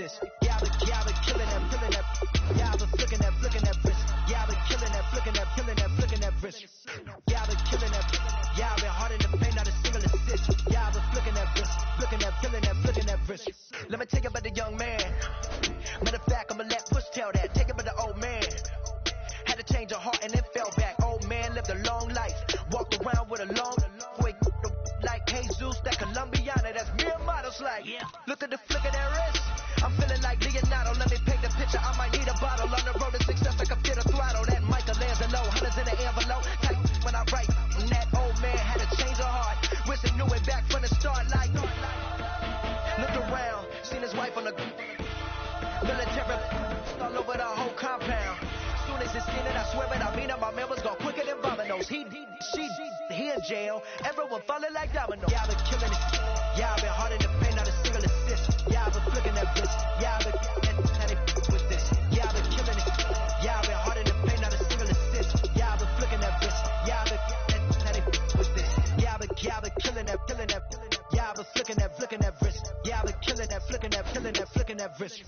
this. Yeah, I've been killing that, killing that. Yeah, I've been flicking that wrist. Yeah, I've been killing that, flicking that, flicking that wrist. Yeah, I've been killing that. Yeah, I've been hard in the paint, not a single assist. Yeah, I've been flicking that wrist, flicking that, flicking that wrist. Let me tell you about the young man. Matter of fact, I'ma let Push tell that. Take it about the old man. Had to change her heart and then fell back. Old man lived a long life. Walked around with a long way like Jesus, that Colombiana, that's mere models like. Yeah. Look at the flick of that wrist. I'm feeling like Leonardo. Let me paint the picture. I might need a bottle. On the road to success, I can fit a throttle. That Michelangelo, hundreds in the envelope. Type when I write. And that old man had to change her heart. Wish he knew it back from the start. Like, looked around, seen his wife on the military all over the whole compound. Soon as he seen it, I swear it, I mean it, my man was gone quicker than Domino's. He in jail, everyone falling like dominoes. Yeah, I've been killing it. Yeah, I've been hard in the paint, not a single assist. Yeah, I've been flicking that wrist. Yeah, I've been with this. Yeah, I've been killing it. Yeah, I've been hard in the paint, not a single assist. Yeah, I've been flicking that wrist. Yeah, I've been with this. Yeah, I've been killing that, killing that. Yeah, I've been flicking that wrist. Yeah, I've been killing that, flicking that, flicking that wrist.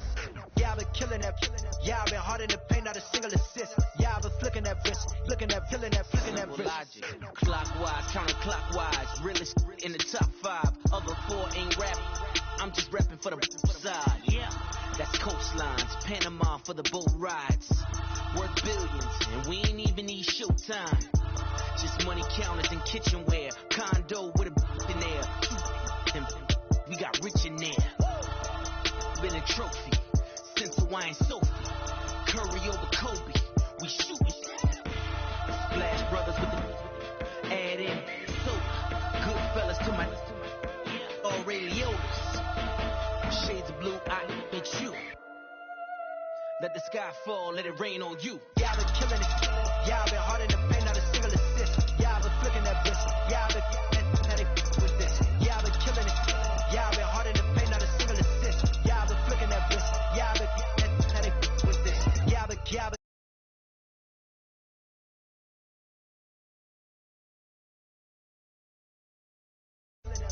Yeah, I've been killing that. Yeah, I've been hard in the paint, not a single assist. Yeah, I've been flicking that wrist, flicking that, flicking that wrist. Logic, clockwise, counterclockwise, realest in the top 5. Other 4 ain't rap. I'm just rapping for the side. Yeah, that's coastlines, Panama for the boat rides. Worth billions, and we ain't even need showtime. Just money counters and kitchenware, condo with a in there. We got rich in there. Been a trophy since Hawaiian Sophie. Curry over Kobe, we shooting. Splash Brothers with the add in soda. Good fellas to my already Yodas. Shades of blue, I hit you. Let the sky fall, let it rain on you. Yeah, I've been killing it. Yeah, I've been hard in the paint, not a single assist. Yeah, I've been flicking that wrist. Yeah, I've been with this. Yeah, I've been killing it. Yeah, I've been hard in the paint, not a single assist. Yeah, I've been flicking that wrist. Yeah, I've been with this. Yeah, I've been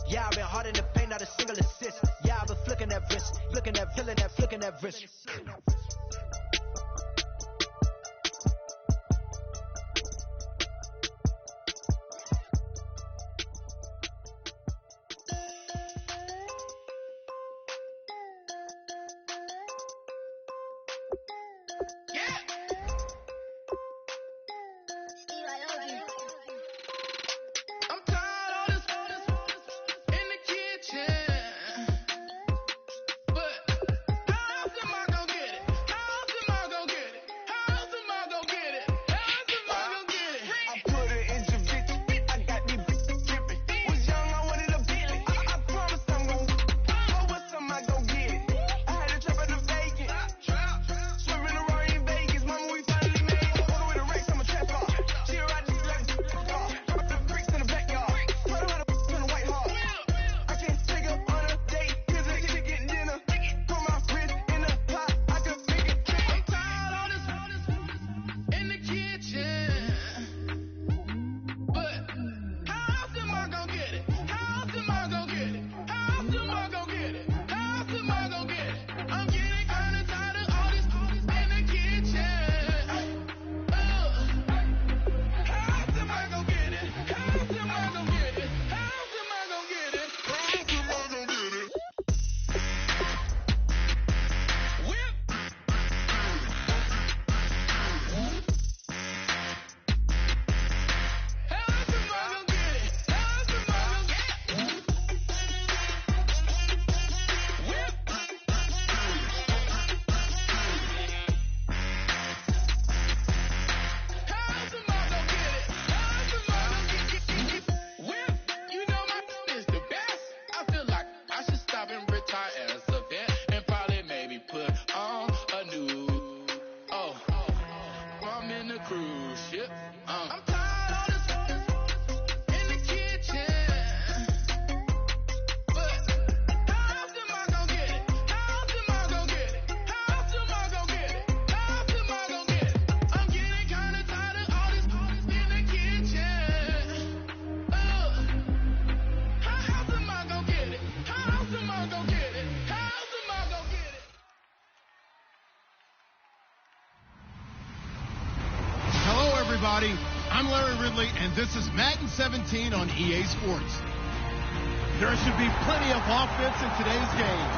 yeah, I've been hard in the paint, not a single assist. Yeah, I've been flicking that wrist, flicking that, flicking that wrist. But how else am I gonna get everybody. I'm Larry Ridley, and this is Madden 17 on EA Sports. There should be plenty of offense in today's game.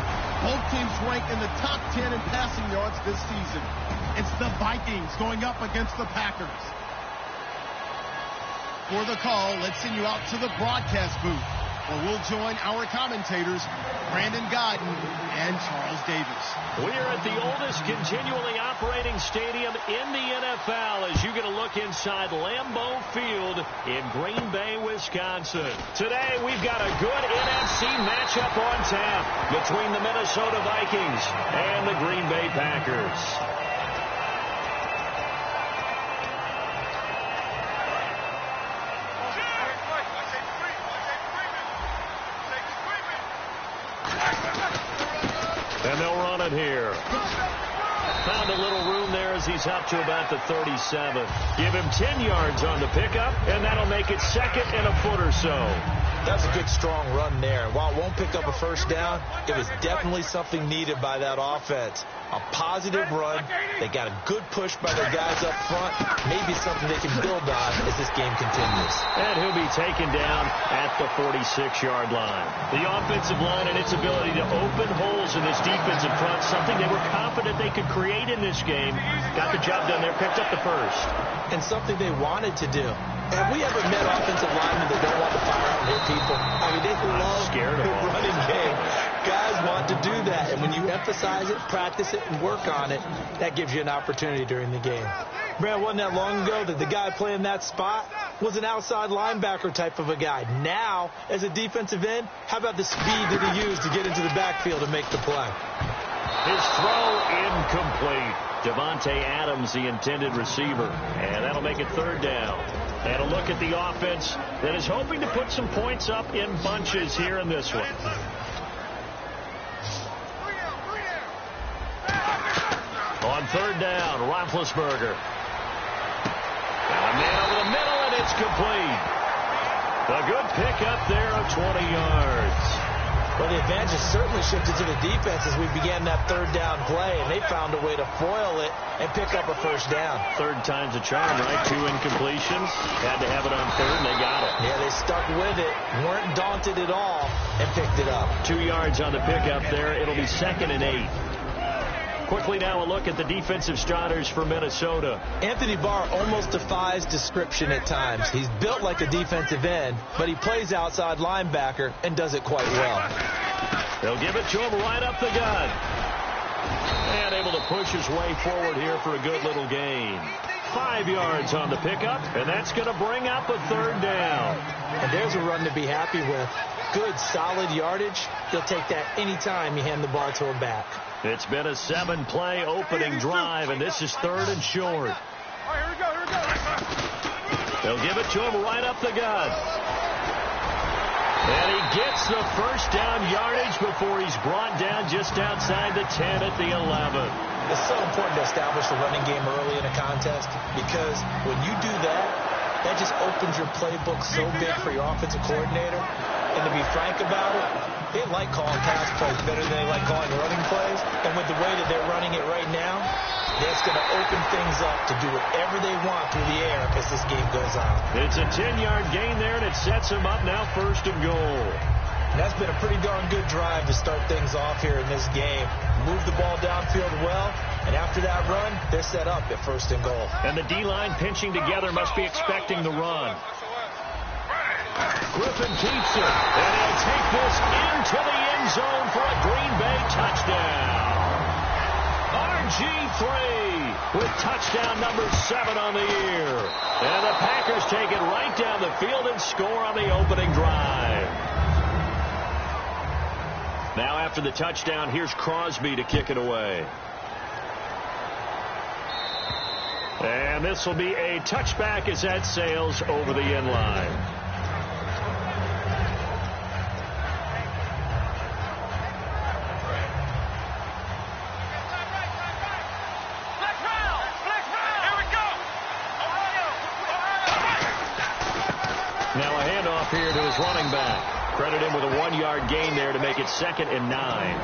Both teams rank in the top 10 in passing yards this season. It's the Vikings going up against the Packers. For the call, let's send you out to the broadcast booth, where we'll join our commentators, Brandon Godden and Charles Davis. We're at the oldest continually operating stadium in the NFL as you get a look inside Lambeau Field in Green Bay, Wisconsin. Today, we've got a good NFC matchup on tap between the Minnesota Vikings and the Green Bay Packers. And they'll run it here. Found a little room there as he's up to about the 37. Give him 10 yards on the pickup, and that'll make it second and a foot or so. That's a good, strong run there. While it won't pick up a first down, it was definitely something needed by that offense. A positive run. They got a good push by their guys up front. Maybe something they can build on as this game continues. And he'll be taken down at the 46-yard line. The offensive line and its ability to open holes in this defensive front, something they were confident they could create in this game. Got the job done there, picked up the first. And something they wanted to do. Have we ever met offensive linemen that don't want to fire out and hit people? I mean, they love the running game. Guys want to do that, and when you emphasize it, practice it, and work on it, that gives you an opportunity during the game. Brad, wasn't that long ago that the guy playing that spot was an outside linebacker type of a guy. Now, as a defensive end, how about the speed that he used to get into the backfield and make the play? His throw incomplete. Devontae Adams, the intended receiver. And that'll make it third down. And a look at the offense that is hoping to put some points up in bunches here in this one. On third down, Roethlisberger. And a man over the middle, and it's complete. A good pickup there of 20 yards. Well, the advantage has certainly shifted to the defense as we began that third down play, and they found a way to foil it and pick up a first down. Third time's a charm, right? 2 incompletions. Had to have it on third, and they got it. Yeah, they stuck with it, weren't daunted at all, and picked it up. 2 yards on the pickup there. It'll be 2nd and 8. Quickly now a look at the defensive starters for Minnesota. Anthony Barr almost defies description at times. He's built like a defensive end, but he plays outside linebacker and does it quite well. They'll give it to him right up the gut. And able to push his way forward here for a good little gain. 5 yards on the pickup, and that's going to bring up a third down. And there's a run to be happy with. Good, solid yardage. He'll take that anytime you hand the ball to him back. It's been a 7-play opening drive, and this is third and short. All right, here we go. They'll give it to him right up the gut. And he gets the first down yardage before he's brought down just outside the 10 at the 11. It's so important to establish the running game early in a contest because when you do that, that just opens your playbook so big for your offensive coordinator. And to be frank about it, they like calling pass plays better than they like calling running plays. And with the way that they're running it right now, that's going to open things up to do whatever they want through the air as this game goes on. It's a 10-yard gain there, and it sets them up now 1st and goal. And that's been a pretty darn good drive to start things off here in this game. Move the ball downfield well, and after that run, they're set up at 1st and goal. And the D-line pinching together must be expecting the run. Griffin keeps it, and he'll take this into the end zone for a Green Bay touchdown. RG3 with touchdown number 7 on the year. And the Packers take it right down the field and score on the opening drive. Now after the touchdown, here's Crosby to kick it away. And this will be a touchback as that sails over the end line. Now a handoff here to his running back. Credit him with a 1-yard gain there to make it 2nd and 9.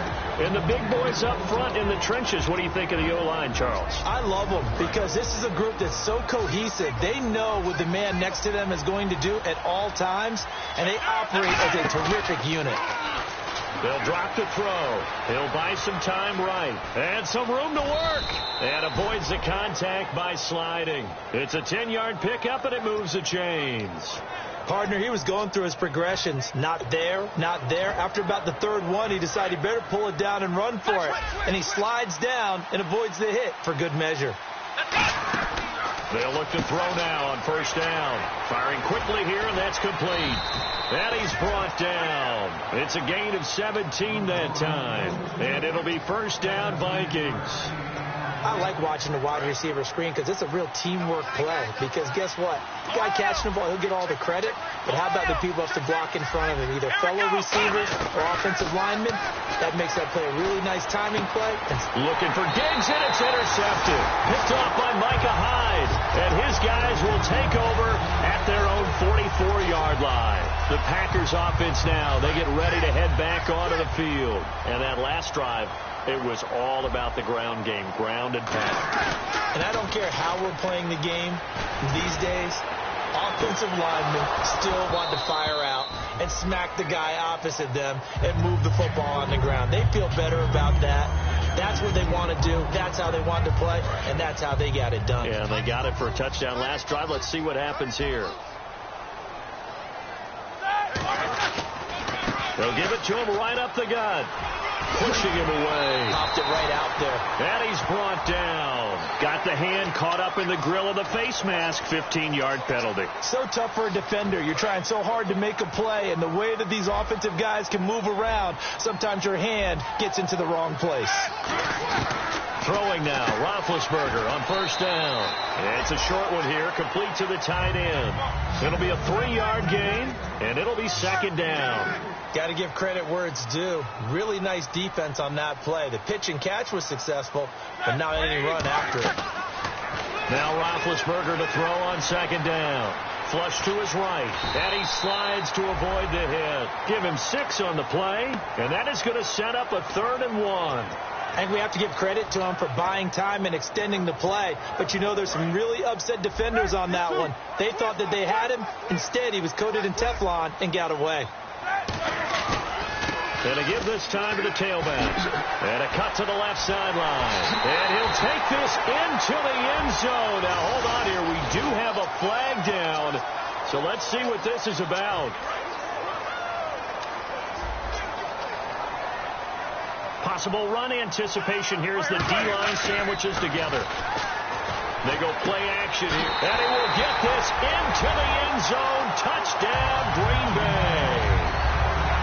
And the big boys up front in the trenches, what do you think of the O-line, Charles? I love them because this is a group that's so cohesive. They know what the man next to them is going to do at all times, and they operate as a terrific unit. They'll drop the throw. He'll buy some time right. And some room to work. And avoids the contact by sliding. It's a 10-yard pickup, and it moves the chains. Partner, he was going through his progressions. Not there, not there. After about the third one, he decided he better pull it down and run for it. And he slides down and avoids the hit for good measure. They'll look to throw now on 1st down. Firing quickly here, and that's complete. And he's brought down. It's a gain of 17 that time. And it'll be 1st down Vikings. I like watching the wide receiver screen because it's a real teamwork play. Because guess what? The guy catching the ball, he'll get all the credit. But how about the people who have to block in front of him? Either fellow receivers or offensive linemen. That makes that play a really nice timing play. Looking for Diggs, and it's intercepted. Picked off by Micah Hyde. And his guys will take over at their own 44-yard line. The Packers offense now, they get ready to head back onto the field. And that last drive, it was all about the ground game, ground and pound. And I don't care how we're playing the game these days, offensive linemen still want to fire out and smack the guy opposite them and move the football on the ground. They feel better about that. That's what they want to do. That's how they want to play, and that's how they got it done. Yeah, they got it for a touchdown last drive. Let's see what happens here. They'll give it to him right up the gut. Pushing him away. Popped it right out there. And he's brought down. Got the hand caught up in the grill of the face mask. 15-yard penalty. So tough for a defender. You're trying so hard to make a play, and the way that these offensive guys can move around, sometimes your hand gets into the wrong place. Throwing now, Roethlisberger on 1st down. It's a short one here, complete to the tight end. It'll be a 3-yard gain, and it'll be 2nd down. Got to give credit where it's due. Really nice defense on that play. The pitch and catch was successful, but not any run after it. Now Roethlisberger to throw on 2nd down. Flush to his right, and he slides to avoid the hit. Give him 6 on the play, and that is going to set up a 3rd and 1. And we have to give credit to him for buying time and extending the play. But, you know, there's some really upset defenders on that one. They thought that they had him. Instead, he was coated in Teflon and got away. And to give this time to the tailbacks. And a cut to the left sideline. And he'll take this into the end zone. Now, hold on here. We do have a flag down. So let's see what this is about. Possible run anticipation here as the D-line sandwiches together. They go play action here. And he will get this into the end zone. Touchdown, Green Bay.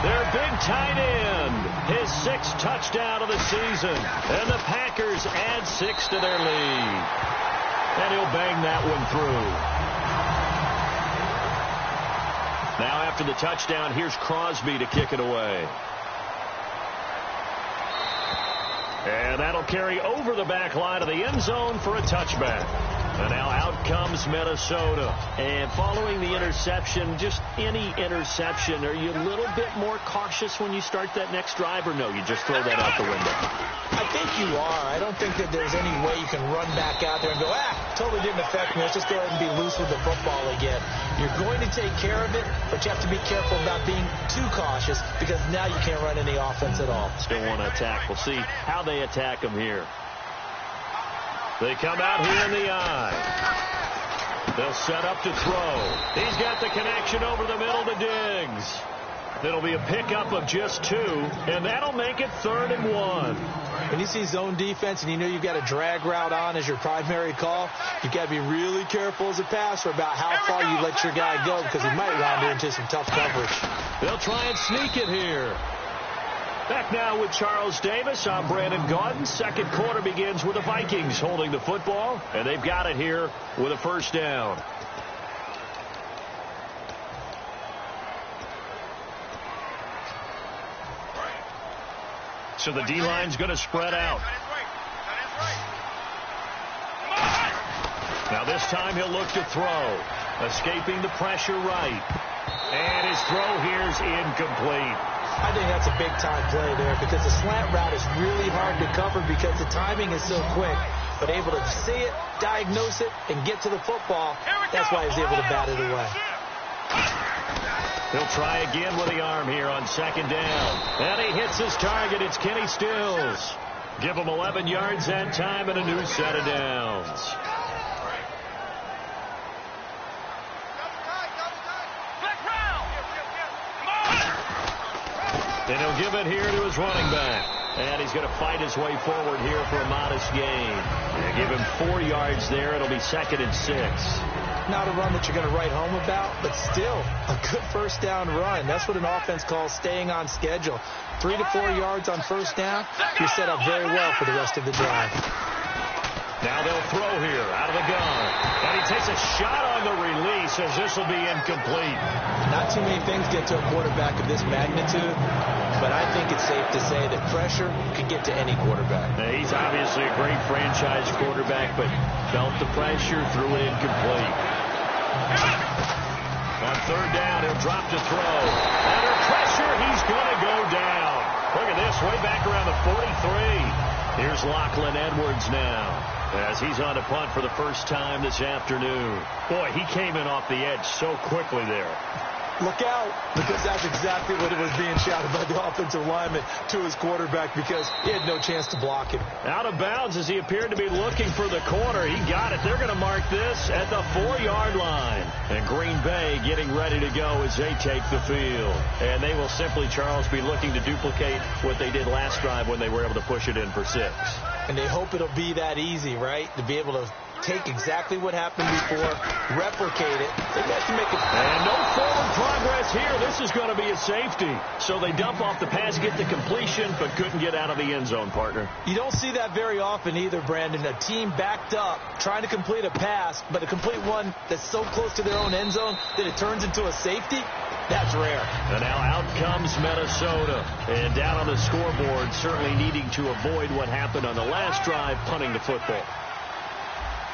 Their big tight end, his 6th touchdown of the season. And the Packers add 6 to their lead. And he'll bang that one through. Now after the touchdown, here's Crosby to kick it away. And that'll carry over the back line of the end zone for a touchback. And now out comes Minnesota. And following the interception, just any interception, are you a little bit more cautious when you start that next drive, or no, you just throw that out the window? I think you are. I don't think that there's any way you can run back out there and go, totally didn't affect me. Let's just go ahead and be loose with the football again. You're going to take care of it, but you have to be careful about being too cautious because now you can't run any offense at all. Still want to attack. We'll see how they attack him here. They come out here in the eye. They'll set up to throw. He's got the connection over the middle to Diggs. It'll be a pickup of just 2, and that'll make it 3rd and 1. When you see zone defense and you know you've got a drag route on as your primary call, you've got to be really careful as a passer about how far you let your guy go because he might wander into some tough coverage. They'll try and sneak it here. Back now with Charles Davis. I'm Brandon Gaudin. 2nd quarter begins with the Vikings holding the football, and they've got it here with a 1st down. So the D-line's going to spread out. Now this time he'll look to throw. Escaping the pressure right. And his throw here's incomplete. I think that's a big-time play there because the slant route is really hard to cover because the timing is so quick. But able to see it, diagnose it, and get to the football, that's why he's able to bat it away. He'll try again with the arm here on second down. And he hits his target. It's Kenny Stills. Give him 11 yards that time and a new set of downs. And he'll give it here to his running back. And he's going to fight his way forward here for a modest gain. And give him 4 yards there. It'll be 2nd and 6. Not a run that you're going to write home about, but still a good first down run. That's what an offense calls staying on schedule. 3 to 4 yards on first down. You're set up very well for the rest of the drive. Now they'll throw here out of the gun. And he takes a shot on the release as this will be incomplete. Not too many things get to a quarterback of this magnitude, but I think it's safe to say that pressure could get to any quarterback. Now, he's obviously a great franchise quarterback, but felt the pressure, threw it incomplete. On third down, he'll drop to throw. Under pressure, he's going to go down. Look at this, way back around the 43. Here's Lachlan Edwards now as he's on a punt for the first time this afternoon. Boy, he came in off the edge so quickly there. Look out, because that's exactly what it was being shouted by the offensive lineman to his quarterback because he had no chance to block him. Out of bounds as he appeared to be looking for the corner. He got it. They're going to mark this at the 4-yard line. And Green Bay getting ready to go as they take the field. And they will simply, Charles, be looking to duplicate what they did last drive when they were able to push it in for 6. And they hope it'll be that easy, right? To be able to take exactly what happened before, replicate it. They have to make it. And no forward progress here. This is going to be a safety. So they dump off the pass, get the completion, but couldn't get out of the end zone, partner. You don't see that very often either, Brandon. A team backed up, trying to complete a pass, but a complete one that's so close to their own end zone that it turns into a safety. That's rare. And now out comes Minnesota. And down on the scoreboard, certainly needing to avoid what happened on the last drive, punting the football.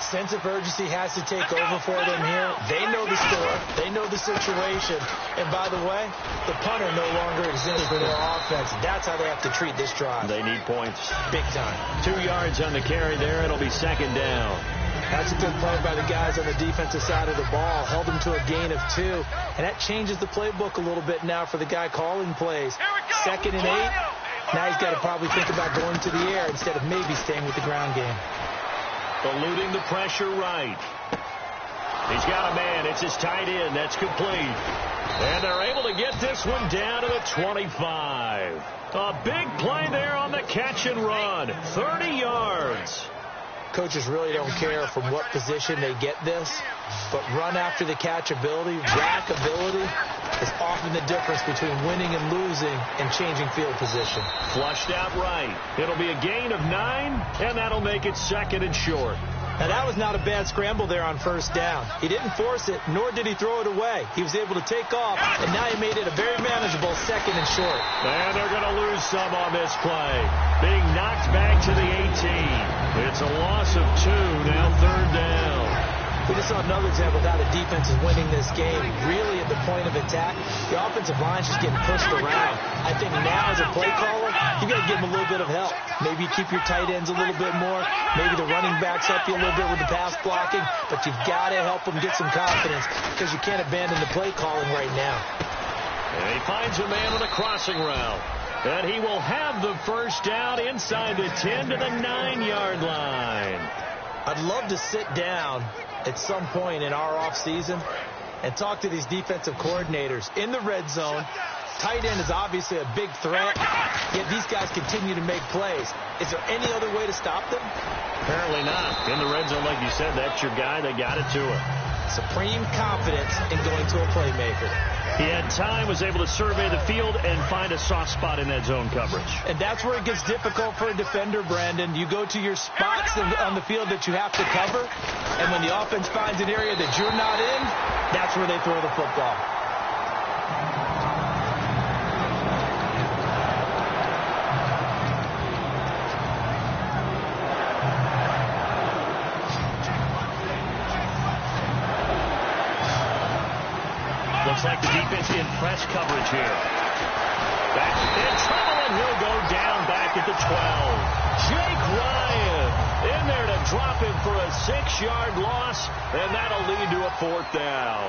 Sense of urgency has to take over for them here. They know the score. They know the situation. And by the way, the punter no longer exists for their offense. That's how they have to treat this drive. They need points. Big time. 2 yards on the carry there. It'll be 2nd down. That's a good play by the guys on the defensive side of the ball. Held them to a gain of 2. And that changes the playbook a little bit now for the guy calling plays. 2nd and 8. Now he's got to probably think about going to the air instead of maybe staying with the ground game. Eluding the pressure right. He's got a man. It's his tight end. That's complete. And they're able to get this one down to the 25. A big play there on the catch and run. 30 yards. Coaches really don't care from what position they get this, but run after the catch ability, rack ability is often the difference between winning and losing and changing field position. Flushed out right. It'll be a gain of 9, and that'll make it 2nd and short. Now, that was not a bad scramble there on first down. He didn't force it, nor did he throw it away. He was able to take off, and now he made it a very manageable 2nd and short. And they're going to lose some on this play. Being knocked back to the 18. It's a loss of 2, now 3rd down. We just saw another example of how the defense is winning this game. Really at the point of attack, the offensive line's just getting pushed around. I think now as a play caller, you got to give them a little bit of help. Maybe you keep your tight ends a little bit more. Maybe the running backs help you a little bit with the pass blocking. But you've got to help them get some confidence because you can't abandon the play calling right now. And he finds a man on a crossing route. And he will have the first down inside the 10 to the 9-yard line. I'd love to sit down at some point in our offseason and talk to these defensive coordinators in the red zone. Tight end is obviously a big threat, yet these guys continue to make plays. Is there any other way to stop them? Apparently not. In the red zone, like you said, that's your guy. They got it to him. Supreme confidence in going to a playmaker. He had time, was able to survey the field and find a soft spot in that zone coverage. And that's where it gets difficult for a defender, Brandon. You go to your spots on the field that you have to cover, and when the offense finds an area that you're not in, that's where they throw the football. Looks like the defense in press coverage here. Back in trouble, and he'll go down back at the 12. Jake Ryan in there to drop him for a 6-yard loss, and that'll lead to a 4th down.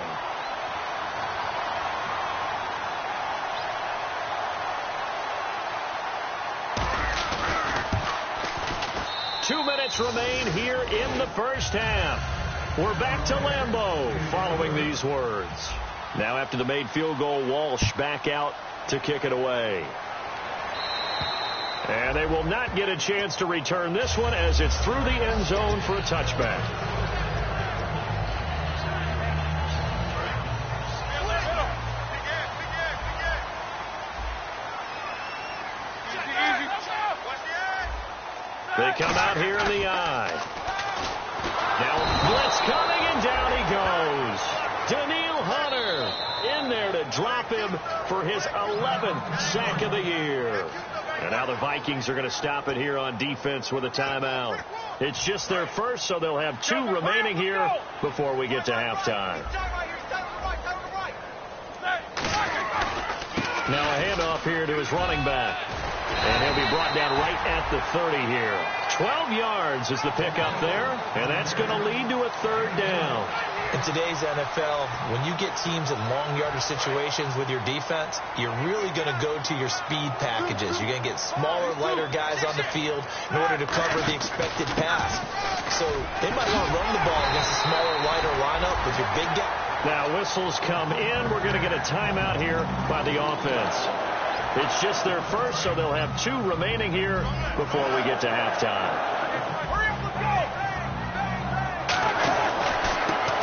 Two minutes remain here in the first half. We're back to Lambeau following these words. Now after the made field goal, Walsh back out to kick it away. And they will not get a chance to return this one as it's through the end zone for a touchback. They come out here in the eye. Now blitz coming, and down he goes. Daniil Hunter in there to drop him for his 11th sack of the year. And now the Vikings are going to stop it here on defense with a timeout. It's just their first, so they'll have 2 remaining here before we get to halftime. Now a handoff here to his running back. And he'll be brought down right at the 30 here. 12 yards is the pickup there, and that's going to lead to a 3rd down. In today's NFL, when you get teams in long yardage situations with your defense, you're really going to go to your speed packages. You're going to get smaller, lighter guys on the field in order to cover the expected pass. So they might want to run the ball against a smaller, lighter lineup with your big guy. Now whistles come in. We're going to get a timeout here by the offense. It's just their first, so they'll have 2 remaining here before we get to halftime.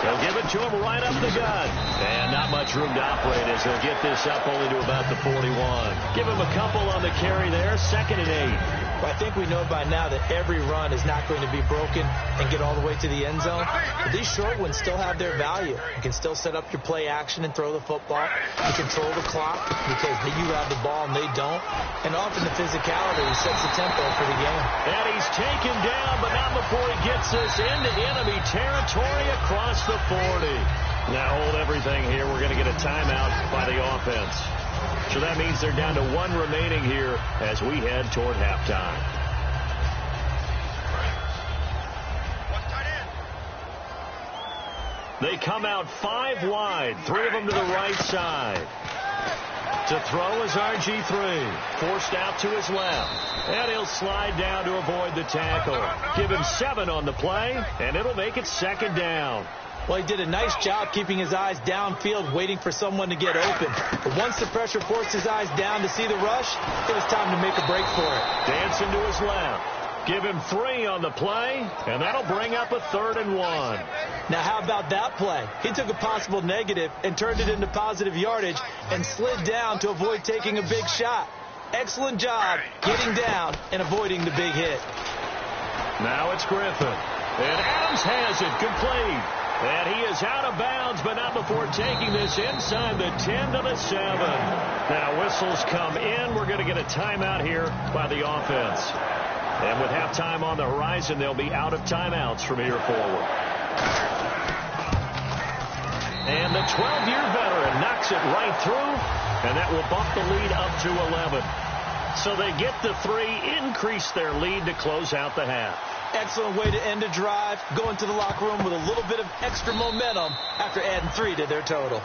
They'll give it to him right up the gut. And not much room to operate as they'll get this up only to about the 41. Give him a couple on the carry there, 2nd and 8. But I think we know by now that every run is not going to be broken and get all the way to the end zone. But these short ones still have their value. You can still set up your play action and throw the football. You control the clock because you have the ball and they don't. And often the physicality sets the tempo for the game. And he's taken down, but not before he gets us into enemy territory across the 40. Now hold everything here. We're going to get a timeout by the offense. So that means they're down to 1 remaining here as we head toward halftime. They come out 5 wide, 3 of them to the right side. To throw is RG3, forced out to his left. And he'll slide down to avoid the tackle. Give him 7 on the play, and it'll make it 2nd down. Well, he did a nice job keeping his eyes downfield, waiting for someone to get open. But once the pressure forced his eyes down to see the rush, it was time to make a break for it. Dancing to his left. Give him 3 on the play, and that'll bring up a 3rd and 1. Now, how about that play? He took a possible negative and turned it into positive yardage and slid down to avoid taking a big shot. Excellent job getting down and avoiding the big hit. Now it's Griffin. And Adams has it complete. And he is out of bounds, but not before taking this inside the 10 to the 7. Now whistles come in. We're going to get a timeout here by the offense. And with halftime on the horizon, they'll be out of timeouts from here forward. And the 12-year veteran knocks it right through, and that will bump the lead up to 11. So they get the 3, increase their lead to close out the half. Excellent way to end a drive, go into the locker room with a little bit of extra momentum after adding 3 to their total.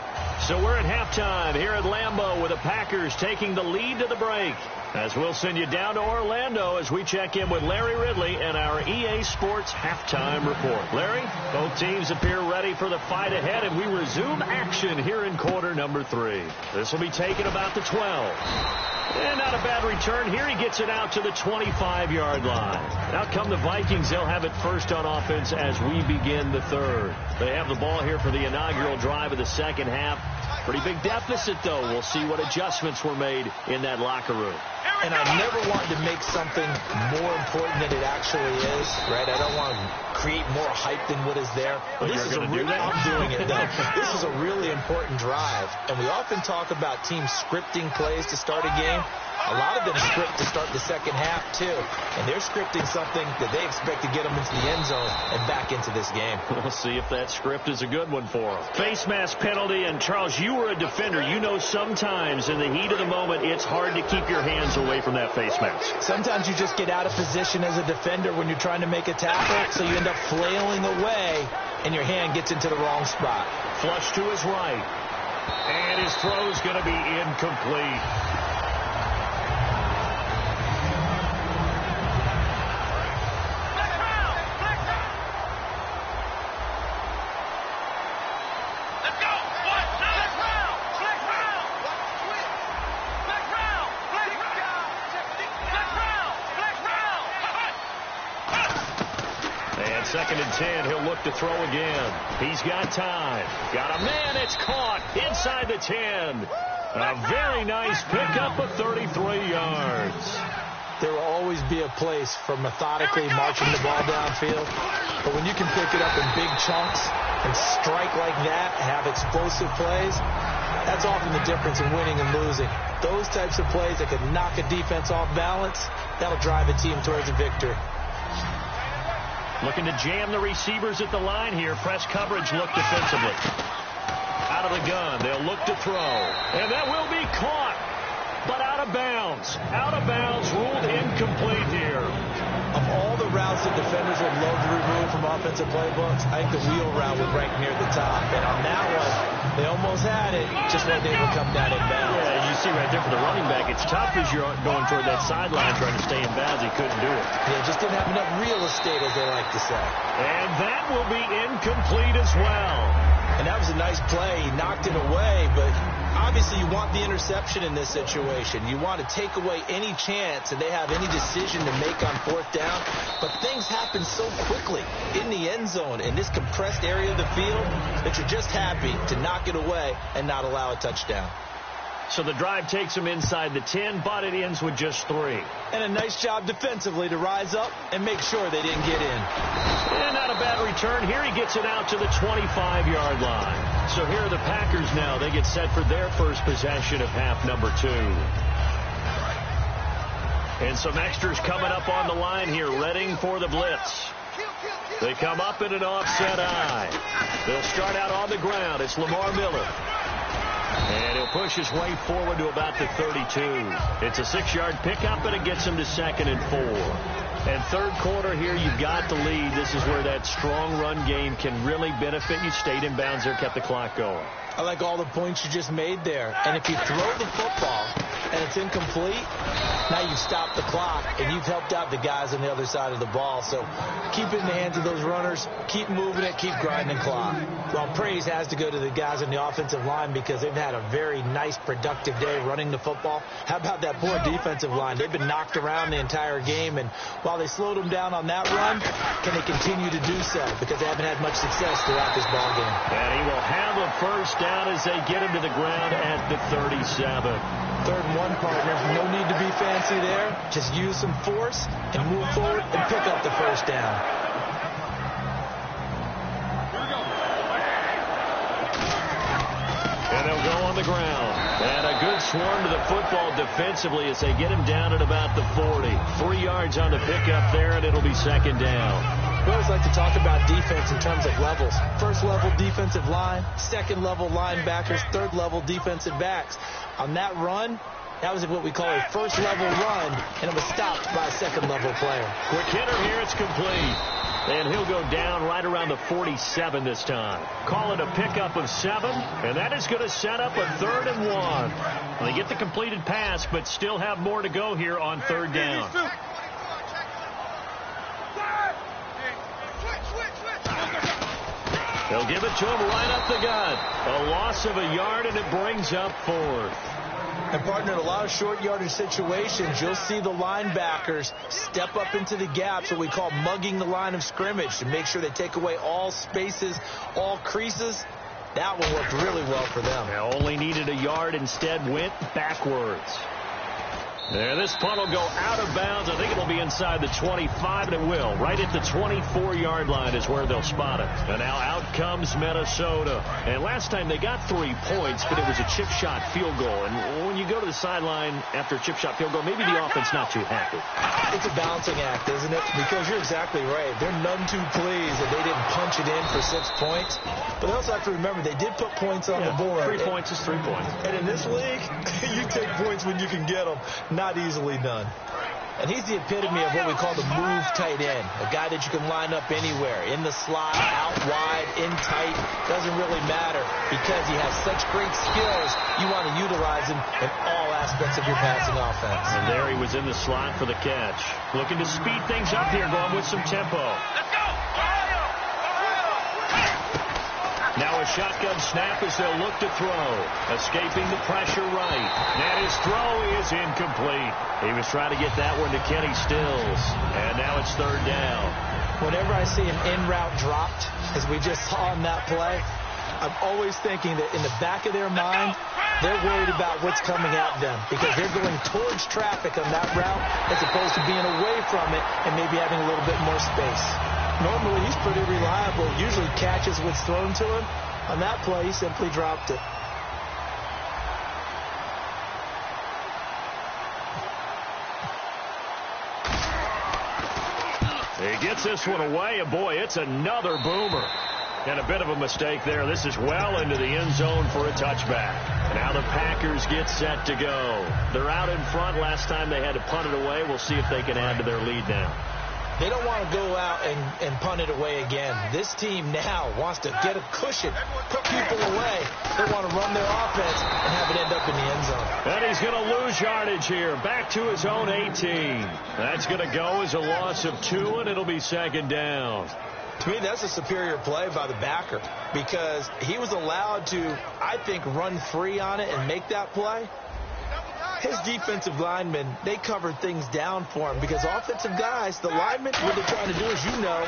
So we're at halftime here at Lambeau with the Packers taking the lead to the break. As we'll send you down to Orlando as we check in with Larry Ridley and our EA Sports halftime report. Larry, both teams appear ready for the fight ahead, and we resume action here in quarter number 3. This will be taken about the 12. And not a bad return here. He gets it out to the 25-yard line. Out come the Vikings. They'll have it first on offense as we begin the 3rd. They have the ball here for the inaugural drive of the 2nd half. Pretty big deficit, though. We'll see what adjustments were made in that locker room. And I never wanted to make something more important than it actually is, right? I don't want to create more hype than what is there. But this is I'm doing it, though. This is a really important drive. And we often talk about teams scripting plays to start a game. A lot of them script to start the 2nd half, too. And they're scripting something that they expect to get them into the end zone and back into this game. We'll see if that script is a good one for them. Face mask penalty, and Charles, you you were a defender, you know sometimes in the heat of the moment, it's hard to keep your hands away from that face mask. Sometimes you just get out of position as a defender when you're trying to make a tackle, so you end up flailing away, and your hand gets into the wrong spot. Flush to his right. And his throw's going to be incomplete. Second and 10, he'll look to throw again. He's got time. Got a man, it's caught inside the 10. A very nice pickup of 33 yards. There will always be a place for methodically marching the ball downfield. But when you can pick it up in big chunks and strike like that, have explosive plays, that's often the difference in winning and losing. Those types of plays that can knock a defense off balance, that'll drive a team towards a victory. Looking to jam the receivers at the line here. Press coverage look defensively. Out of the gun. They'll look to throw. And that will be caught. But out of bounds. Out of bounds. Ruled incomplete here. Of all the routes that defenders would love to remove from offensive playbooks, I think the wheel route would rank near the top. And on that one, they almost had it. Just wasn't able to come down in bounds. Yeah, you see right there for the running back, it's tough as you're going toward that sideline trying to stay in bounds. He couldn't do it. Yeah, just didn't have enough real estate, as they like to say. And that will be incomplete as well. And that was a nice play. He knocked it away, but obviously you want the interception in this situation. You want to take away any chance that they have any decision to make on fourth down. But things happen so quickly in the end zone in this compressed area of the field that you're just happy to knock it away and not allow a touchdown. So the drive takes them inside the 10, but it ends with just 3. And a nice job defensively to rise up and make sure they didn't get in. And not a bad return. Here he gets it out to the 25-yard line. So here are the Packers now. They get set for their first possession of half number 2. And some extras coming up on the line here, readying for the blitz. They come up in an offset eye. They'll start out on the ground. It's Lamar Miller. And he'll push his way forward to about the 32. It's a 6-yard pickup, and it gets him to 2nd and 4. And third quarter here, you've got the lead. This is where that strong run game can really benefit you. Stayed in bounds there, kept the clock going. I like all the points you just made there. And if you throw the football and it's incomplete, now you've stopped the clock and you've helped out the guys on the other side of the ball. So keep it in the hands of those runners. Keep moving it. Keep grinding clock. Well, praise has to go to the guys on the offensive line because they've had a very nice, productive day running the football. How about that poor defensive line? They've been knocked around the entire game, and while they slowed them down on that run, can they continue to do so? Because they haven't had much success throughout this ball game. And he will have a first down as they get him to the ground at the 37. 3rd and 1, partner. No need to be fancy there. Just use some force and move forward and pick up the first down. And they'll go on the ground. And a good swarm to the football defensively as they get him down at about the 40. 3 yards on the pickup there, and it'll be 2nd down. We always like to talk about defense in terms of levels. 1st level defensive line, 2nd level linebackers, 3rd level defensive backs. On that run, that was what we call a 1st level run, and it was stopped by a 2nd level player. Quick hitter here, it's complete. And he'll go down right around the 47 this time. Call it a pickup of 7, and that is going to set up a 3rd and 1. They get the completed pass, but still have more to go here on 3rd down. They'll give it to him right up the gut. A loss of a yard, and it brings up 4th. And, partner, in a lot of short yardage situations, you'll see the linebackers step up into the gaps, what we call mugging the line of scrimmage, to make sure they take away all spaces, all creases. That one worked really well for them. They only needed a yard, instead went backwards. And this punt will go out of bounds. I think it'll be inside the 25, and it will. Right at the 24-yard line is where they'll spot it. And now out comes Minnesota. And last time they got 3 points, but it was a chip shot field goal. And when you go to the sideline after a chip shot field goal, maybe the offense not too happy. It's a balancing act, isn't it? Because you're exactly right. They're none too pleased that they didn't punch it in for 6 points. But they also have to remember they did put points on the board. 3 points is 3 points. And in this league, you take points when you can get them. Not easily done. And he's the epitome of what we call the move tight end. A guy that you can line up anywhere. In the slot, out wide, in tight. Doesn't really matter because he has such great skills. You want to utilize him in all aspects of your passing offense. And there he was in the slot for the catch. Looking to speed things up here, going with some tempo. Let's go! Now a shotgun snap as they'll look to throw. Escaping the pressure right. And his throw is incomplete. He was trying to get that one to Kenny Stills. And now it's 3rd down. Whenever I see an en route dropped, as we just saw in that play, I'm always thinking that in the back of their mind, they're worried about what's coming at them because they're going towards traffic on that route as opposed to being away from it and maybe having a little bit more space. Normally, he's pretty reliable, usually catches what's thrown to him. On that play, he simply dropped it. He gets this one away, and boy, it's another boomer. And a bit of a mistake there. This is well into the end zone for a touchback. Now the Packers get set to go. They're out in front. Last time they had to punt it away. We'll see if they can add to their lead now. They don't want to go out and punt it away again. This team now wants to get a cushion, put people away. They want to run their offense and have it end up in the end zone. And he's going to lose yardage here, back to his own 18. That's going to go as a loss of 2, and it'll be 2nd down. To me, that's a superior play by the backer because he was allowed to, I think, run free on it and make that play. His defensive linemen, they covered things down for him because offensive guys, the linemen, what they're trying to do, as you know,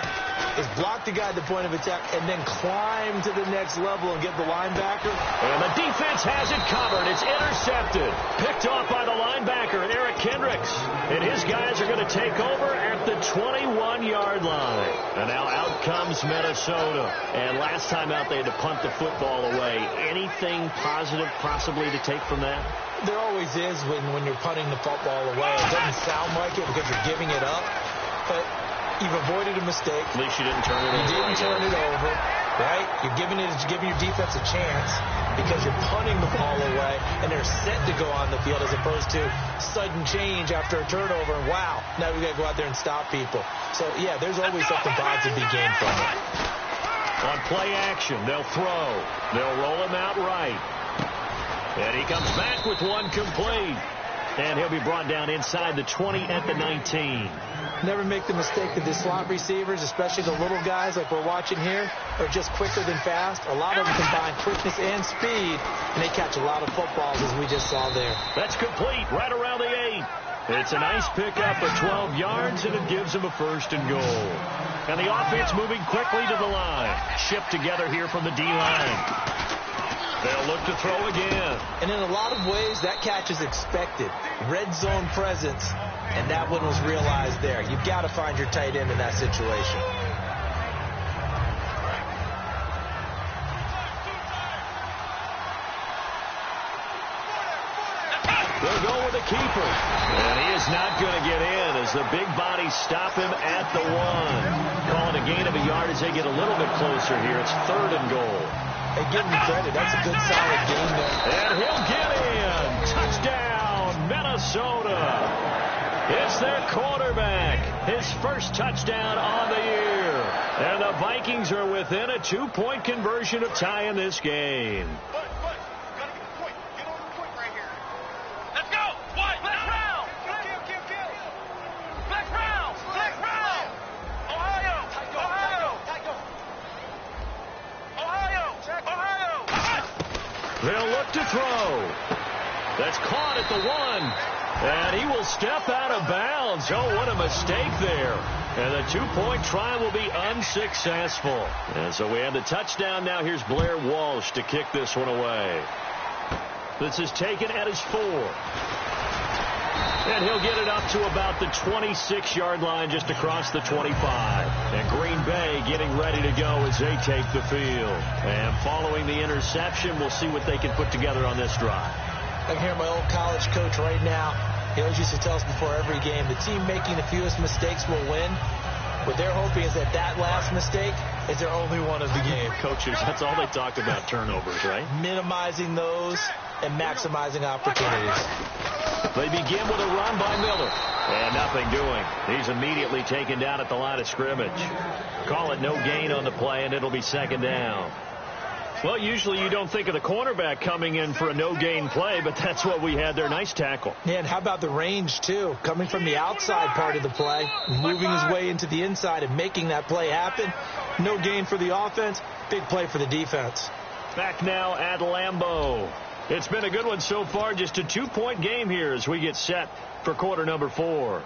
is block the guy at the point of attack and then climb to the next level and get the linebacker. And the defense has it covered. It's intercepted. Picked off by the linebacker, Eric Kendricks. And his guys are going to take over at the 21-yard line. And now out comes Minnesota. And last time out, they had to punt the football away. Anything positive possibly to take from that? There always is when you're punting the football away. It doesn't sound like it because you're giving it up, but you've avoided a mistake. At least you didn't turn it over. You didn't turn it over, right? You're giving your defense a chance because you're punting the ball away, and they're set to go on the field as opposed to sudden change after a turnover. And wow, now we got to go out there and stop people. So, yeah, there's always something positive to be gained from it. On play action, they'll throw. They'll roll him out right. And he comes back with one complete. And he'll be brought down inside the 20 at the 19. Never make the mistake that the slot receivers, especially the little guys like we're watching here, are just quicker than fast. A lot of them combine quickness and speed, and they catch a lot of footballs, as we just saw there. That's complete right around the 8. It's a nice pickup of 12 yards, and it gives them a 1st and goal. And the offense moving quickly to the line. Shipped together here from the D-line. They'll look to throw again. And in a lot of ways, that catch is expected. Red zone presence, and that one was realized there. You've got to find your tight end in that situation. They'll go with the keeper. And he is not going to get in as the big bodies stop him at the 1. Calling a gain of a yard as they get a little bit closer here. It's 3rd and goal. Hey, give him credit. That's a good, solid game there. And he'll get in. Touchdown, Minnesota. It's their quarterback. His first touchdown on the year. And the Vikings are within a 2-point conversion of tying this game. They'll look to throw. That's caught at the 1. And he will step out of bounds. Oh, what a mistake there. And the 2-point try will be unsuccessful. And so we have the touchdown now. Here's Blair Walsh to kick this one away. This is taken at his 4. And he'll get it up to about the 26-yard line just across the 25. And Green Bay getting ready to go as they take the field. And following the interception, we'll see what they can put together on this drive. I can hear my old college coach right now. He always used to tell us before every game, the team making the fewest mistakes will win. What they're hoping is that last mistake is their only one of the game. Coaches, that's all they talk about, turnovers, right? Minimizing those and maximizing opportunities. They begin with a run by Miller. And nothing doing. He's immediately taken down at the line of scrimmage. Call it no gain on the play, and it'll be second down. Well, usually you don't think of the cornerback coming in for a no-gain play, but that's what we had there. Nice tackle. Yeah, and how about the range, too? Coming from the outside part of the play, moving his way into the inside and making that play happen. No gain for the offense, big play for the defense. Back now at Lambeau. It's been a good one so far, just a 2-point game here as we get set for quarter number 4.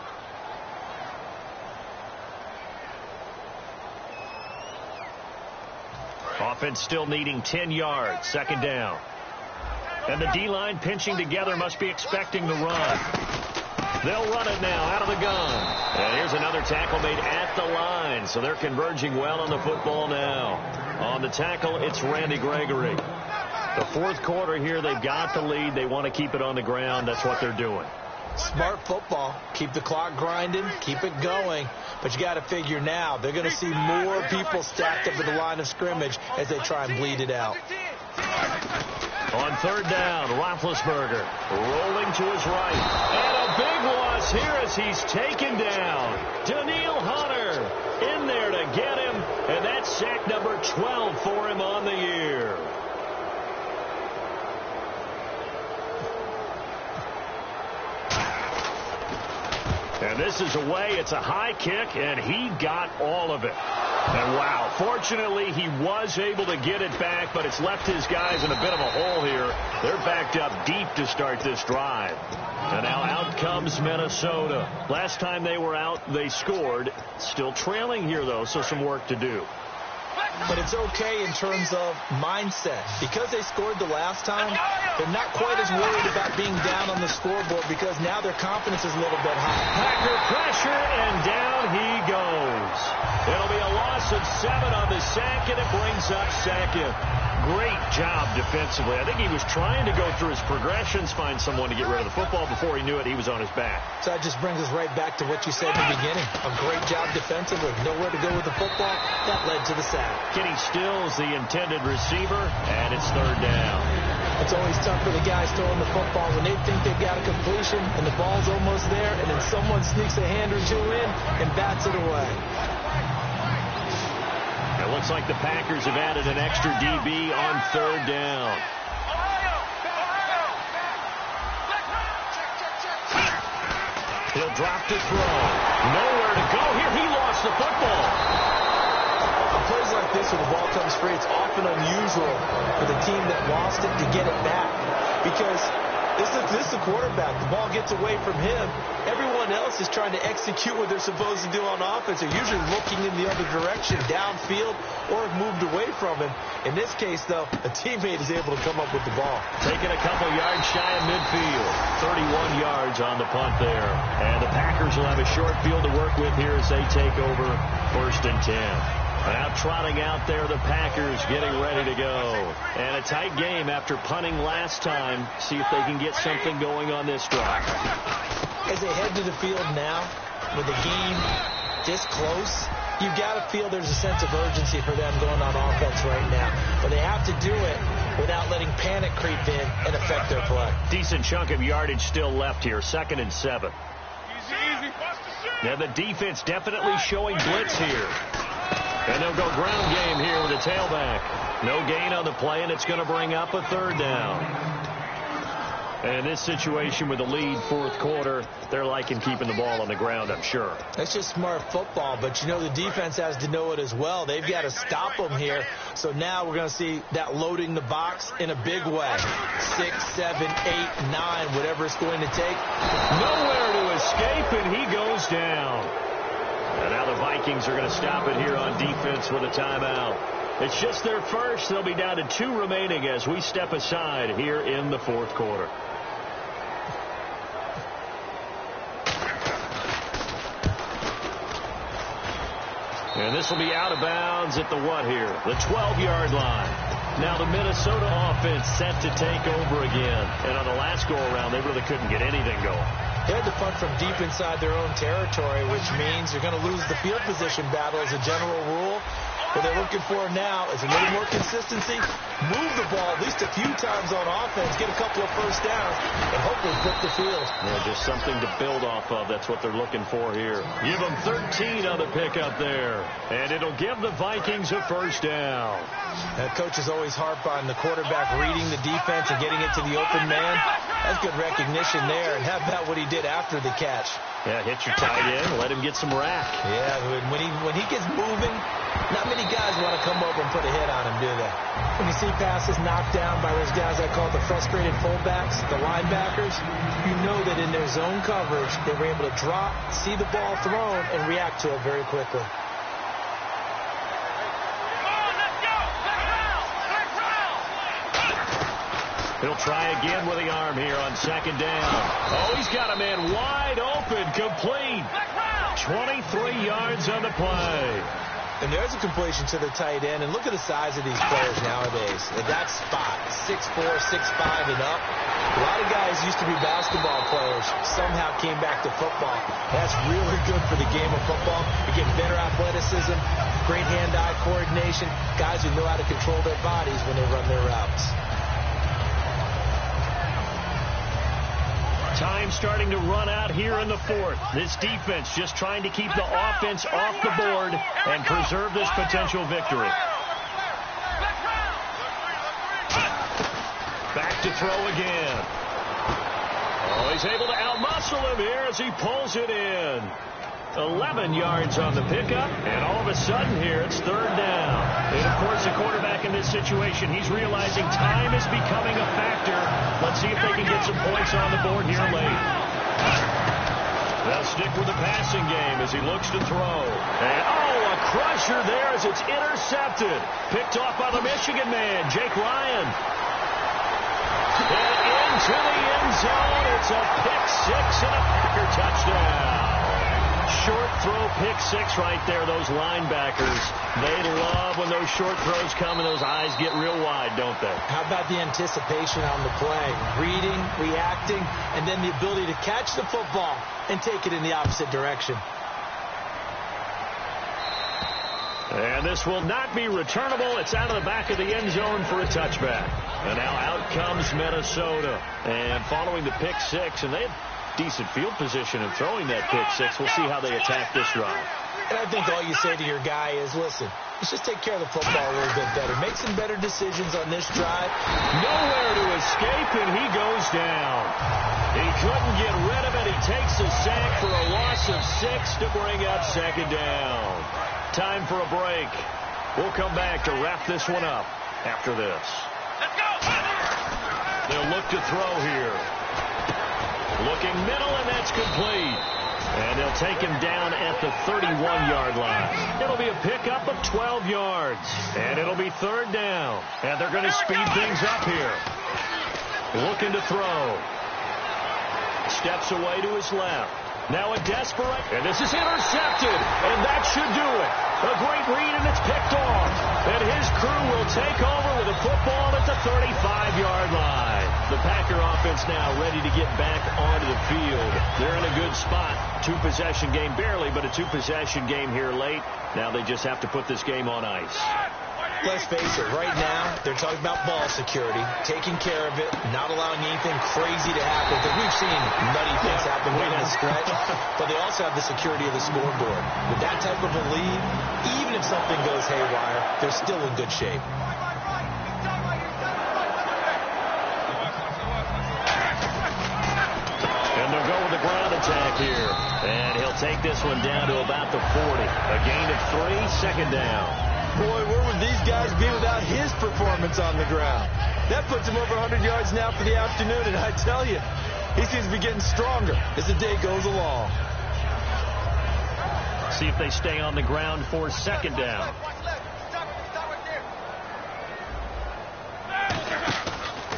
Offense still needing 10 yards, second down. And the D-line pinching together, must be expecting the run. They'll run it now out of the gun. And here's another tackle made at the line, so they're converging well on the football now. On the tackle, it's Randy Gregory. The fourth quarter here, they've got the lead. They want to keep it on the ground. That's what they're doing. Smart football. Keep the clock grinding. Keep it going. But you got to figure now, they're going to see more people stacked up at the line of scrimmage as they try and bleed it out. On third down, Roethlisberger rolling to his right. And a big loss here as he's taken down. Daniil Hunter in there to get him. And that's sack number 12 for him on the year. And this is away. It's a high kick, and he got all of it. And wow, fortunately, he was able to get it back, but it's left his guys in a bit of a hole here. They're backed up deep to start this drive. And now out comes Minnesota. Last time they were out, they scored. Still trailing here, though, so some work to do. But it's okay in terms of mindset. Because they scored the last time, they're not quite as worried about being down on the scoreboard because now their confidence is a little bit high. Packer pressure, and down he goes. It'll be a loss of 7 on the sack, and it brings up second. Great job defensively. I think he was trying to go through his progressions, find someone to get rid of the football. Before he knew it, he was on his back. So that just brings us right back to what you said in the beginning. A great job defensively. Nowhere to go with the football. That led to the sack. Kenny Stills, the intended receiver, and it's third down. It's always tough for the guys throwing the football when they think they've got a completion and the ball's almost there, and then someone sneaks a hand or two in and bats it away. It looks like the Packers have added an extra DB on third down. He'll drop to throw. Nowhere to go here. He lost the football. On plays like this, when the ball comes free, it's often unusual for the team that lost it to get it back. Because this is the quarterback. The ball gets away from him. Everyone else is trying to execute what they're supposed to do on offense. They're usually looking in the other direction, downfield, or have moved away from him. In this case, though, a teammate is able to come up with the ball. Taking a couple yards shy of midfield. 31 yards on the punt there. And the Packers will have a short field to work with here as they take over first and 10. Now trotting out there, the Packers getting ready to go. And a tight game after punting last time. See if they can get something going on this drive. As they head to the field now, with the game this close, you've got to feel there's a sense of urgency for them going on offense right now. But they have to do it without letting panic creep in and affect their play. Decent chunk of yardage still left here, 2nd and 7. Now the defense definitely showing blitz here. And they'll go ground game here with a tailback. No gain on the play, and it's going to bring up a third down. And in this situation with the lead, fourth quarter, they're liking keeping the ball on the ground, I'm sure. That's just smart football, but you know the defense has to know it as well. They've got to stop them here. So now we're going to see that loading the box in a big way. 6, 7, 8, 9, whatever it's going to take. Nowhere to escape, and he goes down. And now the Vikings are going to stop it here on defense with a timeout. It's just their first. They'll be down to 2 remaining as we step aside here in the fourth quarter. And this will be out of bounds at the what here? The 12-yard line. Now the Minnesota offense set to take over again. And on the last go-around, they really couldn't get anything going. They had to punt from deep inside their own territory, which means you're going to lose the field position battle as a general rule. What they're looking for now is a little more consistency, move the ball at least a few times on offense, get a couple of first downs, and hopefully flip the field. Yeah, just something to build off of. That's what they're looking for here. Give them 13 on the pickup there, and it'll give the Vikings a first down. Coach is always harp on the quarterback reading the defense and getting it to the open man. That's good recognition there, and how about what he did after the catch? Yeah, hit your tight end, let him get some rack. Yeah, when he gets moving, not many guys want to come over and put a hit on him, do they? When you see passes knocked down by those guys I call the frustrated fullbacks, the linebackers, you know that in their zone coverage, they were able to drop, see the ball thrown, and react to it very quickly. He'll try again with the arm here on second down. Oh, he's got a man wide open, complete. 23 yards on the play. And there's a completion to the tight end. And look at the size of these players nowadays. At that spot, 6'4", 6'5", and up. A lot of guys used to be basketball players, somehow came back to football. That's really good for the game of football. You get better athleticism, great hand-eye coordination, guys who know how to control their bodies when they run their routes. Time starting to run out here in the fourth. This defense just trying to keep the offense off the board and preserve this potential victory. Back to throw again. Oh, he's able to outmuscle him here as he pulls it in. 11 yards on the pickup, and all of a sudden here it's third down. And of course the quarterback in this situation, he's realizing time is becoming a factor. Let's see if they can get some points on the board here late. They'll stick with the passing game as he looks to throw. And a crusher there as it's intercepted. Picked off by the Michigan man, Jake Ryan. And into the end zone, it's a pick six and a Packer touchdown. Short throw pick six right there. Those linebackers, they love when those short throws come and those eyes get real wide, don't they? How about the anticipation on the play? Reading, reacting, and then the ability to catch the football and take it in the opposite direction. And this will not be returnable. It's out of the back of the end zone for a touchback. And now out comes Minnesota. And following the pick six, and they had decent field position in throwing that pick six. We'll see how they attack this drive. And I think all you say to your guy is, listen, let's just take care of the football a little bit better. Make some better decisions on this drive. Nowhere to escape, and he goes down. He couldn't get rid of it. He takes a sack for a loss of 6 to bring up second down. Time for a break. We'll come back to wrap this one up after this. Let's go! They'll look to throw here. Looking middle, and that's complete. And they'll take him down at the 31-yard line. It'll be a pickup of 12 yards. And it'll be third down. And they're going to speed things up here. Looking to throw. Steps away to his left. Now a desperate, and this is intercepted, and that should do it. A great read, and it's picked off. And his crew will take over with a football at the 35-yard line. The Packer offense now ready to get back onto the field. They're in a good spot. Two-possession game, barely, but a two-possession game here late. Now they just have to put this game on ice. Let's face it, right now, they're talking about ball security, taking care of it, not allowing anything crazy to happen, because we've seen nutty things happen right in the stretch, but they also have the security of the scoreboard. With that type of a lead, even if something goes haywire, they're still in good shape. And they'll go with the ground attack here. And he'll take this one down to about the 40. A gain of 3, second down. Boy, where would these guys be without his performance on the ground? That puts him over 100 yards now for the afternoon, and I tell you, he seems to be getting stronger as the day goes along. See if they stay on the ground for second down.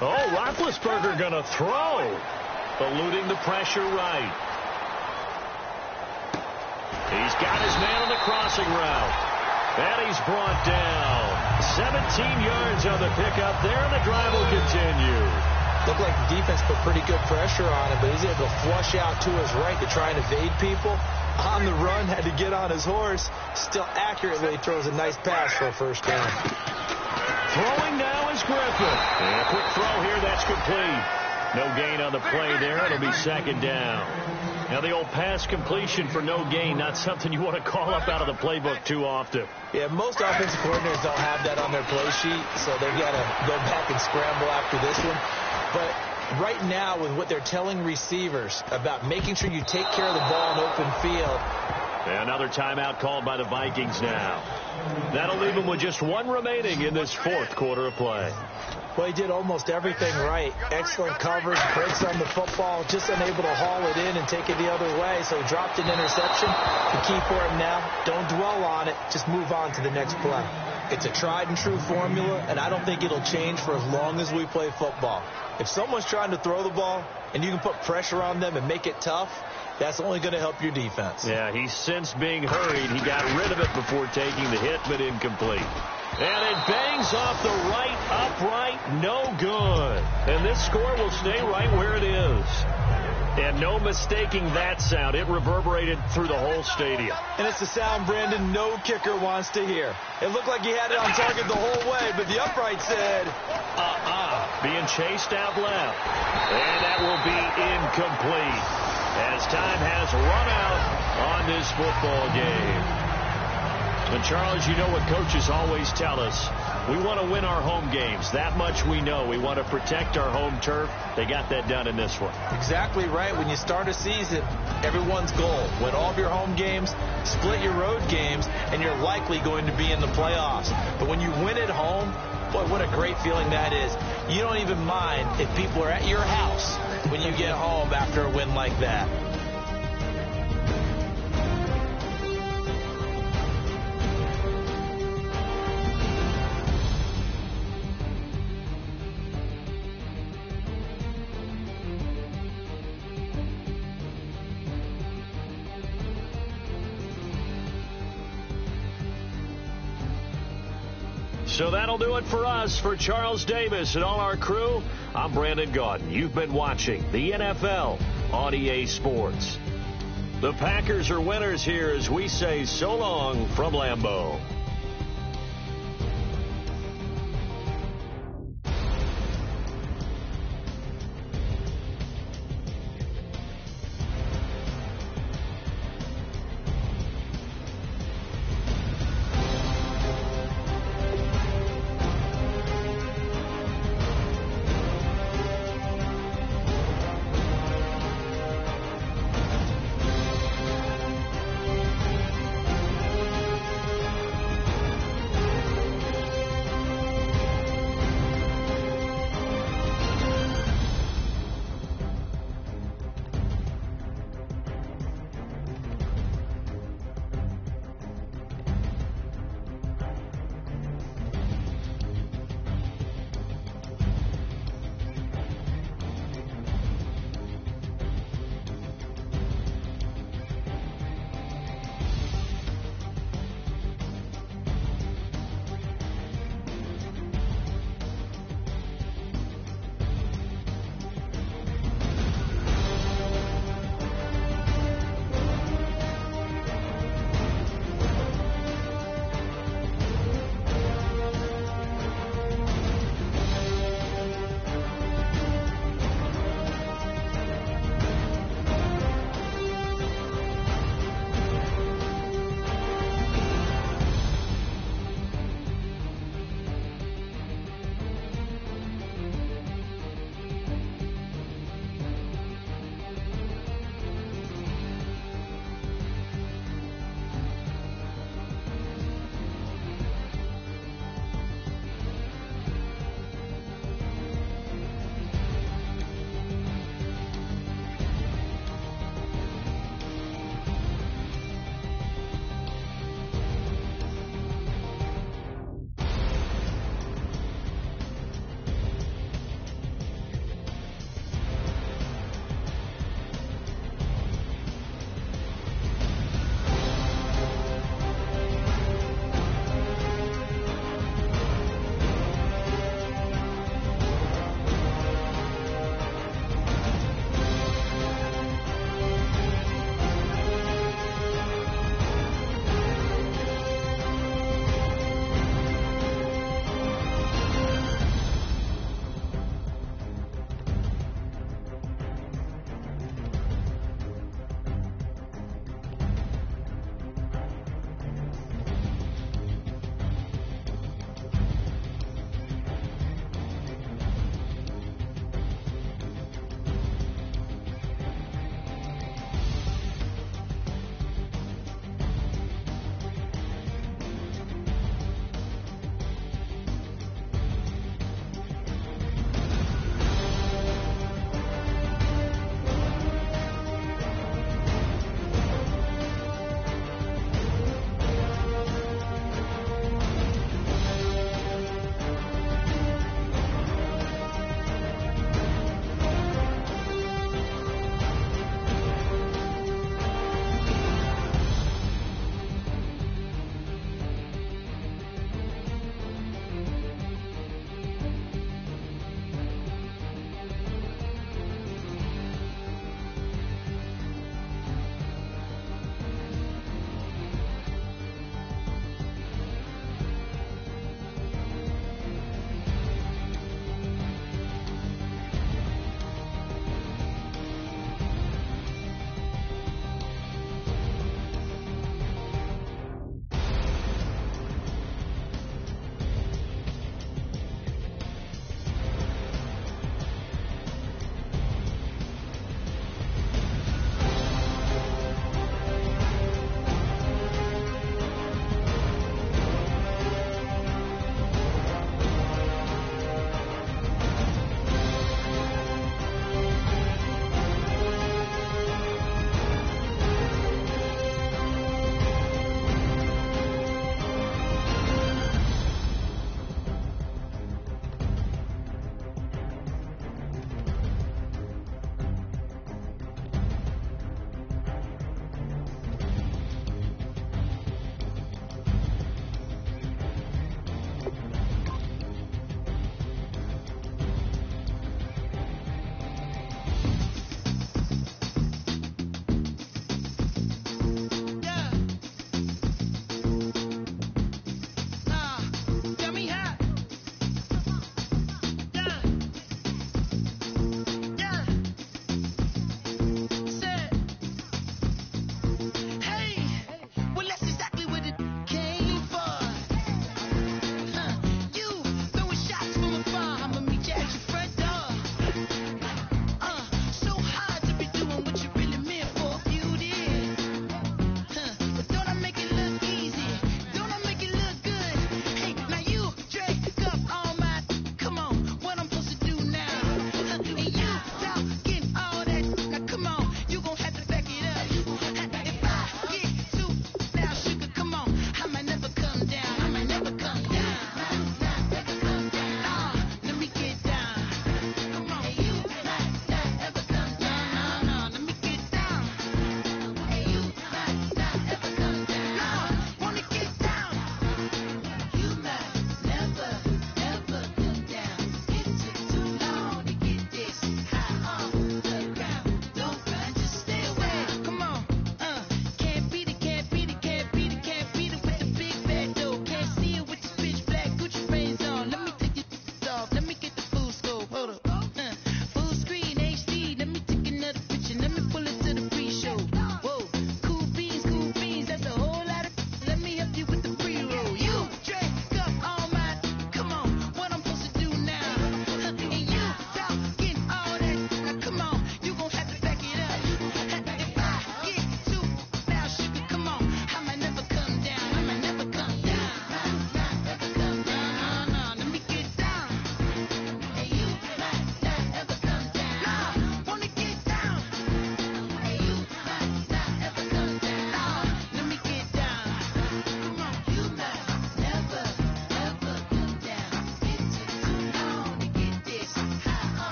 Oh, Roethlisberger going to throw. Eluding the pressure right. He's got his man on the crossing route. And he's brought down. 17 yards on the pickup there, and the drive will continue. Looked like the defense put pretty good pressure on him, but he's able to flush out to his right to try and evade people. On the run, had to get on his horse. Still accurately throws a nice pass for a first down. Throwing now is Griffin. And a quick throw here, that's complete. No gain on the play there. It'll be second down. Now, the old pass completion for no gain, not something you want to call up out of the playbook too often. Yeah, most offensive coordinators don't have that on their play sheet, so they've got to go back and scramble after this one. But right now, with what they're telling receivers about making sure you take care of the ball in open field. And another timeout called by the Vikings now. That'll leave them with just one remaining in this fourth quarter of play. Well, he did almost everything right. Excellent coverage, breaks on the football, just unable to haul it in and take it the other way. So he dropped an interception. The key for him now, don't dwell on it. Just move on to the next play. It's a tried and true formula, and I don't think it'll change for as long as we play football. If someone's trying to throw the ball and you can put pressure on them and make it tough, that's only going to help your defense. Yeah, he's since being hurried. He got rid of it before taking the hit, but incomplete. And it bangs off the right upright, no good. And this score will stay right where it is. And no mistaking that sound. It reverberated through the whole stadium. And it's the sound, Brandon, no kicker wants to hear. It looked like he had it on target the whole way, but the upright said, being chased out left. And that will be incomplete as time has run out on this football game. And, Charles, you know what coaches always tell us. We want to win our home games. That much we know. We want to protect our home turf. They got that done in this one. Exactly right. When you start a season, everyone's goal, win all of your home games, split your road games, and you're likely going to be in the playoffs. But when you win at home, boy, what a great feeling that is. You don't even mind if people are at your house when you get home after a win like that. So that'll do it for us. For Charles Davis and all our crew, I'm Brandon Gaudin. You've been watching the NFL on EA Sports. The Packers are winners here as we say so long from Lambeau.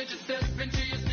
Just step into your